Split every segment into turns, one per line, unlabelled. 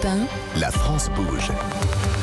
Europe 1.
La France bouge.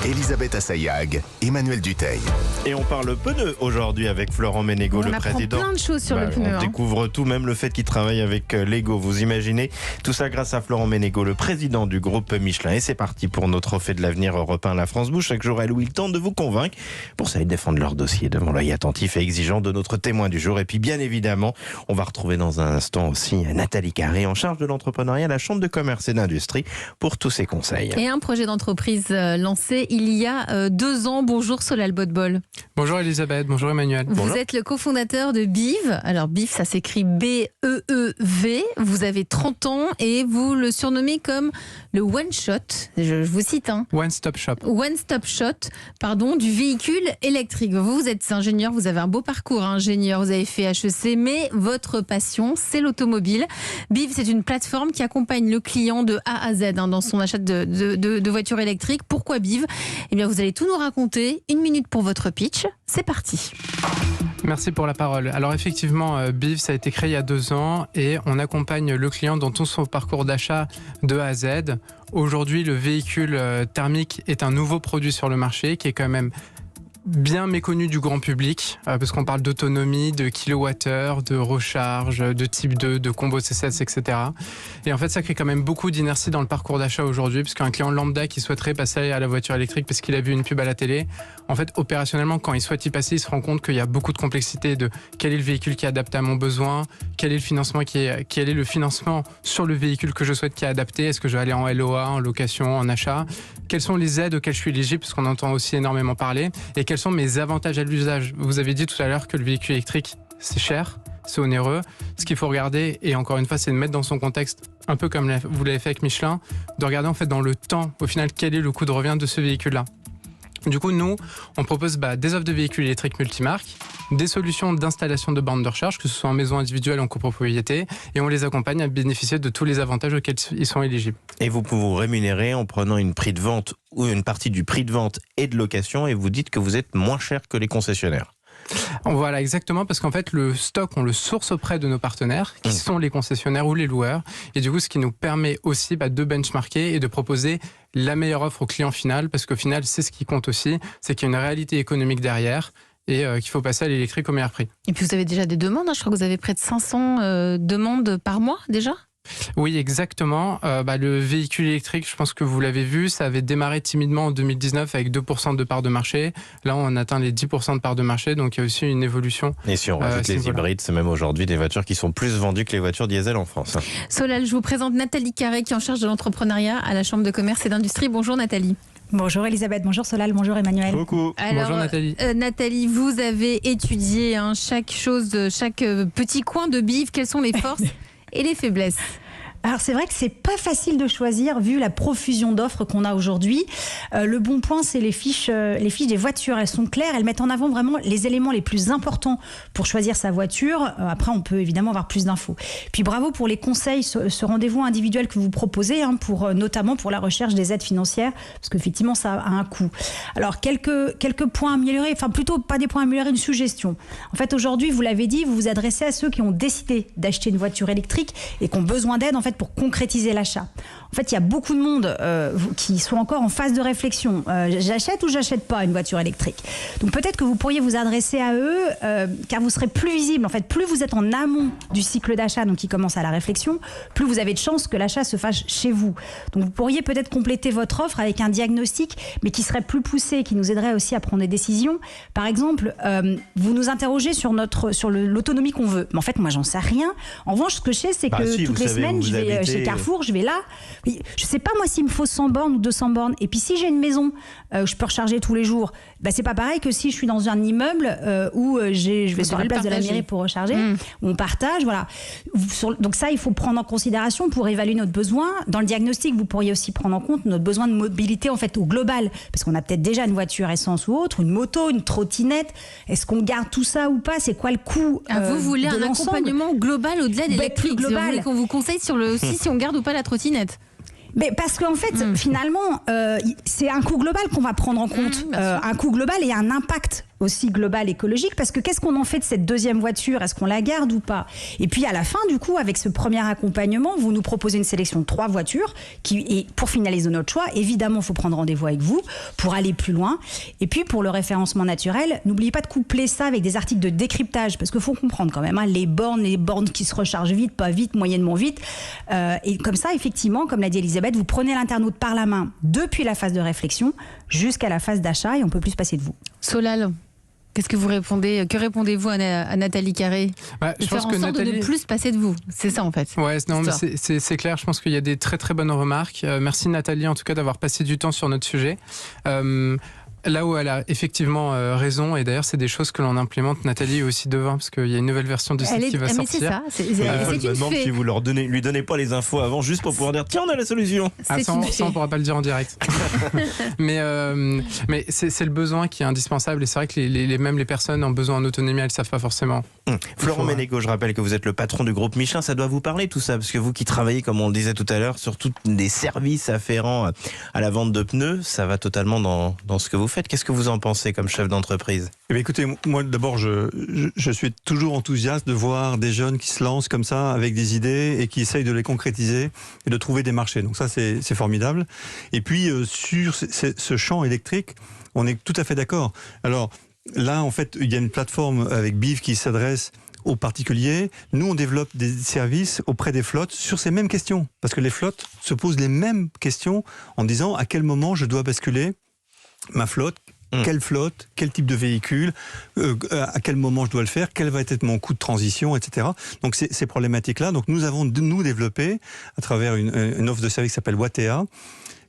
Elisabeth Assayag, Emmanuel Dutheil.
Et on parle pneus aujourd'hui avec Florent Ménégo, le président.
On apprend plein de choses sur le pneu.
On découvre tout, même le fait qu'il travaille avec Lego. Vous imaginez, tout ça grâce à Florent Ménégo, le président du groupe Michelin. Et c'est parti pour notre trophée de l'avenir Europe 1, la France bouge. Chaque jour, elle ou il tente de vous convaincre. Pour ça, ils défendent leur dossier devant l'œil attentif et exigeant de notre témoin du jour. Et puis, bien évidemment, on va retrouver dans un instant aussi Nathalie Carré, en charge de l'entrepreneuriat à la Chambre de commerce et d'industrie, pour tous ses conseils.
Et un projet d'entreprise lancé il y a 2 ans. Bonjour Solal Bodbol.
Bonjour Elisabeth, bonjour Emmanuel.
Vous êtes le cofondateur de BIV. Alors BIV, ça s'écrit B-E-E-V. Vous avez 30 ans et vous le surnommez comme le one shot, je vous cite.
One stop shop.
One stop shot, pardon, du véhicule électrique. Vous êtes ingénieur, vous avez un beau parcours ingénieur, vous avez fait HEC, mais votre passion, c'est l'automobile. BIV, c'est une plateforme qui accompagne le client de A à Z dans son achat de voitures électriques. Pourquoi BIV ? Eh bien, vous allez tout nous raconter. 1 minute pour votre pitch. C'est parti.
Merci pour la parole. Alors effectivement, BIV, ça a été créé il y a 2 ans et on accompagne le client dans tout son parcours d'achat de A à Z. Aujourd'hui, le véhicule thermique est un nouveau produit sur le marché qui est quand même bien méconnu du grand public, parce qu'on parle d'autonomie, de kilowattheure, de recharge, de type 2, de combo C16, etc. Et en fait, ça crée quand même beaucoup d'inertie dans le parcours d'achat aujourd'hui, puisqu'un client lambda qui souhaiterait passer à la voiture électrique parce qu'il a vu une pub à la télé, en fait, opérationnellement, quand il souhaite y passer, il se rend compte qu'il y a beaucoup de complexité de quel est le véhicule qui est adapté à mon besoin, quel est le financement quel est le financement sur le véhicule que je souhaite qui est adapté, est-ce que je vais aller en LOA, en location, en achat, quelles sont les aides auxquelles je suis éligible, parce qu'on entend aussi énormément parler, et quels sont mes avantages à l'usage. Vous avez dit tout à l'heure que le véhicule électrique, c'est cher, c'est onéreux. Ce qu'il faut regarder, et encore une fois, c'est de mettre dans son contexte, un peu comme vous l'avez fait avec Michelin, de regarder en fait dans le temps, au final, quel est le coût de revient de ce véhicule-là. Du coup, nous, on propose des offres de véhicules électriques multimarques, des solutions d'installation de bornes de recharge, que ce soit en maison individuelle ou en copropriété, et on les accompagne à bénéficier de tous les avantages auxquels ils sont éligibles.
Et vous pouvez vous rémunérer en prenant une prix de vente ou une partie du prix de vente et de location, et vous dites que vous êtes moins cher que les concessionnaires.
Voilà, exactement, parce qu'en fait, le stock, on le source auprès de nos partenaires, qui sont les concessionnaires ou les loueurs. Et du coup, ce qui nous permet aussi de benchmarker et de proposer la meilleure offre au client final, parce qu'au final, c'est ce qui compte aussi, c'est qu'il y a une réalité économique derrière et qu'il faut passer à l'électrique au meilleur prix.
Et puis vous avez déjà des demandes, je crois que vous avez près de 500 demandes par mois déjà ?
Oui, exactement. Le véhicule électrique, je pense que vous l'avez vu, ça avait démarré timidement en 2019 avec 2% de part de marché. Là, on atteint les 10% de part de marché, donc il y a aussi une évolution.
Et si on rajoute les hybrides, c'est même aujourd'hui des voitures qui sont plus vendues que les voitures diesel en France.
Solal, je vous présente Nathalie Carré qui est en charge de l'entrepreneuriat à la Chambre de commerce et d'industrie. Bonjour Nathalie.
Bonjour Elisabeth, bonjour Solal, bonjour Emmanuel.
Coucou.
Alors,
bonjour Nathalie.
Nathalie, vous avez étudié chaque petit coin de BIV. Quelles sont les forces et les faiblesses ?
Alors c'est vrai que c'est pas facile de choisir vu la profusion d'offres qu'on a aujourd'hui. Le bon point, c'est les fiches des voitures. Elles sont claires, elles mettent en avant vraiment les éléments les plus importants pour choisir sa voiture. Après, on peut évidemment avoir plus d'infos. Puis bravo pour les conseils, ce rendez-vous individuel que vous proposez, notamment pour la recherche des aides financières, parce qu'effectivement, ça a un coût. Alors quelques points améliorés, enfin plutôt pas des points améliorés, une suggestion. En fait, aujourd'hui, vous l'avez dit, vous vous adressez à ceux qui ont décidé d'acheter une voiture électrique et qui ont besoin d'aide en fait pour concrétiser l'achat. En fait, il y a beaucoup de monde qui sont encore en phase de réflexion. J'achète ou j'achète pas une voiture électrique. Donc peut-être que vous pourriez vous adresser à eux, car vous serez plus visible. En fait, plus vous êtes en amont du cycle d'achat, donc qui commence à la réflexion, plus vous avez de chances que l'achat se fasse chez vous. Donc vous pourriez peut-être compléter votre offre avec un diagnostic, mais qui serait plus poussé, qui nous aiderait aussi à prendre des décisions. Par exemple, vous nous interrogez sur l'autonomie qu'on veut. Mais en fait, moi, j'en sais rien. En revanche, ce que je sais, c'est que toutes les semaines, je vais chez Carrefour, je vais là. Je sais pas moi s'il me faut 100 bornes ou 200 bornes. Et puis si j'ai une maison, je peux recharger tous les jours. C'est pas pareil que si je suis dans un immeuble où je vais sur la place de la mairie pour recharger. On partage, voilà. Donc ça, il faut prendre en considération pour évaluer notre besoin. Dans le diagnostic, vous pourriez aussi prendre en compte notre besoin de mobilité en fait au global, parce qu'on a peut-être déjà une voiture essence ou autre, une moto, une trottinette. Est-ce qu'on garde tout ça ou pas ? C'est quoi le coût
Vous voulez un accompagnement global au-delà de l'électrique,
global.
Vous voulez qu'on vous conseille sur aussi si on garde ou pas la trottinette.
Mais parce qu'en fait, finalement, c'est un coût global qu'on va prendre en compte. Un coût global et un impact aussi globale, écologique, parce que qu'est-ce qu'on en fait de cette deuxième voiture? Est-ce qu'on la garde ou pas? Et puis à la fin, du coup, avec ce premier accompagnement, vous nous proposez une sélection de 3 voitures et pour finaliser notre choix, évidemment, il faut prendre rendez-vous avec vous pour aller plus loin. Et puis pour le référencement naturel, n'oubliez pas de coupler ça avec des articles de décryptage, parce qu'il faut comprendre quand même, hein, les bornes qui se rechargent vite, pas vite, moyennement vite. Et comme ça, effectivement, comme l'a dit Elisabeth, vous prenez l'internaute par la main depuis la phase de réflexion jusqu'à la phase d'achat et on peut plus se passer de vous.
Solal, qu'est-ce que vous répondez? Que répondez-vous à Nathalie Carré?
Je pense que
Nathalie... de ne plus se passer de vous. C'est ça en fait.
Ouais, non, mais c'est clair. Je pense qu'il y a des très très bonnes remarques. Merci Nathalie en tout cas d'avoir passé du temps sur notre sujet. Là où elle a effectivement raison, et d'ailleurs c'est des choses que l'on implémente, Nathalie est aussi devant, parce qu'il y a une nouvelle version du site qui va sortir.
C'est ça, c'est une
demande
fée.
si vous lui donnez pas les infos avant, juste pour pouvoir dire tiens, on a la solution.
Ça on pourra pas le dire en direct. mais c'est le besoin qui est indispensable, et c'est vrai que même les personnes en besoin en autonomie, elles savent pas forcément.
Florent Ménégo, je rappelle que vous êtes le patron du groupe Michelin, ça doit vous parler tout ça, parce que vous qui travaillez, comme on le disait tout à l'heure, sur tous des services afférents à la vente de pneus, ça va totalement dans ce que vous faites. Qu'est-ce que vous en pensez comme chef d'entreprise?
Eh bien, écoutez, moi d'abord, je suis toujours enthousiaste de voir des jeunes qui se lancent comme ça avec des idées et qui essayent de les concrétiser et de trouver des marchés. Donc ça, c'est formidable. Et puis, sur ce champ électrique, on est tout à fait d'accord. Alors là, en fait, il y a une plateforme avec BIV qui s'adresse aux particuliers. Nous, on développe des services auprès des flottes sur ces mêmes questions. Parce que les flottes se posent les mêmes questions en disant à quel moment je dois basculer ma flotte, quelle flotte, quel type de véhicule, à quel moment je dois le faire, quel va être mon coût de transition, etc. Donc ces problématiques-là, donc nous avons développé à travers une offre de service qui s'appelle Wattea,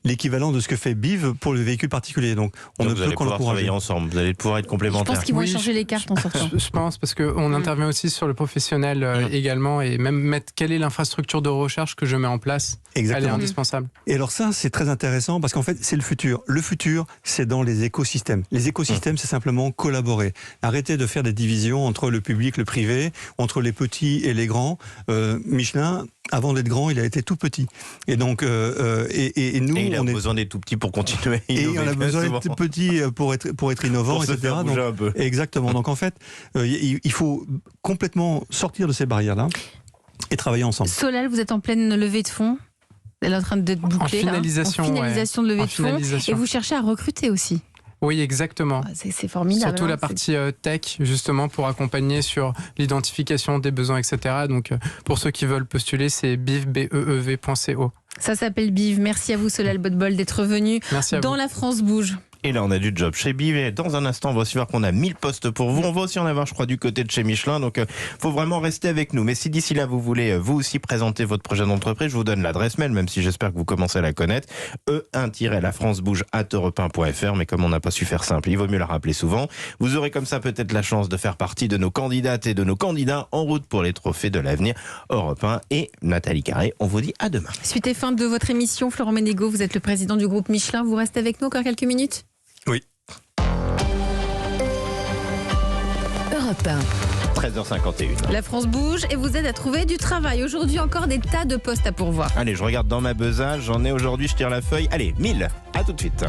l'équivalent de ce que fait BIV pour le véhicule particulier. Donc on ne peut qu'en encourager.
Ensemble, vous allez pouvoir être complémentaires.
Je pense qu'ils vont échanger les cartes en sortant.
Je pense, parce qu'on intervient aussi sur le professionnel également, et même mettre quelle est l'infrastructure de recharge que je mets en place.
Exactement.
Elle est indispensable.
Et alors ça, c'est très intéressant parce qu'en fait, c'est le futur. Le futur, c'est dans les écosystèmes. Les écosystèmes, c'est simplement collaborer. Arrêter de faire des divisions entre le public, le privé, entre les petits et les grands. Michelin, avant d'être grand, il a été tout petit. Et donc, nous,
il a besoin d'être tout petit pour continuer.
Et on a besoin d'être petit pour être innovant,
pour
etc.
Se faire bouger un peu.
Exactement. Donc en fait, il faut complètement sortir de ces barrières-là et travailler ensemble.
Solal, vous êtes en pleine levée de fonds. Elle est en train d'être bouclée.
En finalisation
de levée de fonds. Et vous cherchez à recruter aussi.
Oui, exactement.
C'est formidable.
Surtout la partie tech, justement, pour accompagner sur l'identification des besoins, etc. Donc, pour ceux qui veulent postuler, c'est biv.co.
Ça s'appelle BIV. Merci à vous, Solal Botbol, d'être venu dans La France Bouge.
Et là, on a du job chez BIV. Et dans un instant, on va aussi voir qu'on a 1000 postes pour vous. On va aussi en avoir, je crois, du côté de chez Michelin. Donc, faut vraiment rester avec nous. Mais si d'ici là, vous voulez vous aussi présenter votre projet d'entreprise, je vous donne l'adresse mail, même si j'espère que vous commencez à la connaître. e1-lafrancebouge@europe1.fr. Mais comme on n'a pas su faire simple, il vaut mieux la rappeler souvent. Vous aurez comme ça peut-être la chance de faire partie de nos candidates et de nos candidats en route pour les trophées de l'avenir Europe 1. Et Nathalie Carré, on vous dit à demain.
Suite et fin de votre émission, Florent Ménégo, vous êtes le président du groupe Michelin. Vous restez avec nous encore quelques minutes?
Oui.
13h51.
La France bouge et vous aide à trouver du travail. Aujourd'hui, encore des tas de postes à pourvoir.
Allez, je regarde dans ma besace. J'en ai aujourd'hui, je tire la feuille. Allez, 1000. À tout de suite.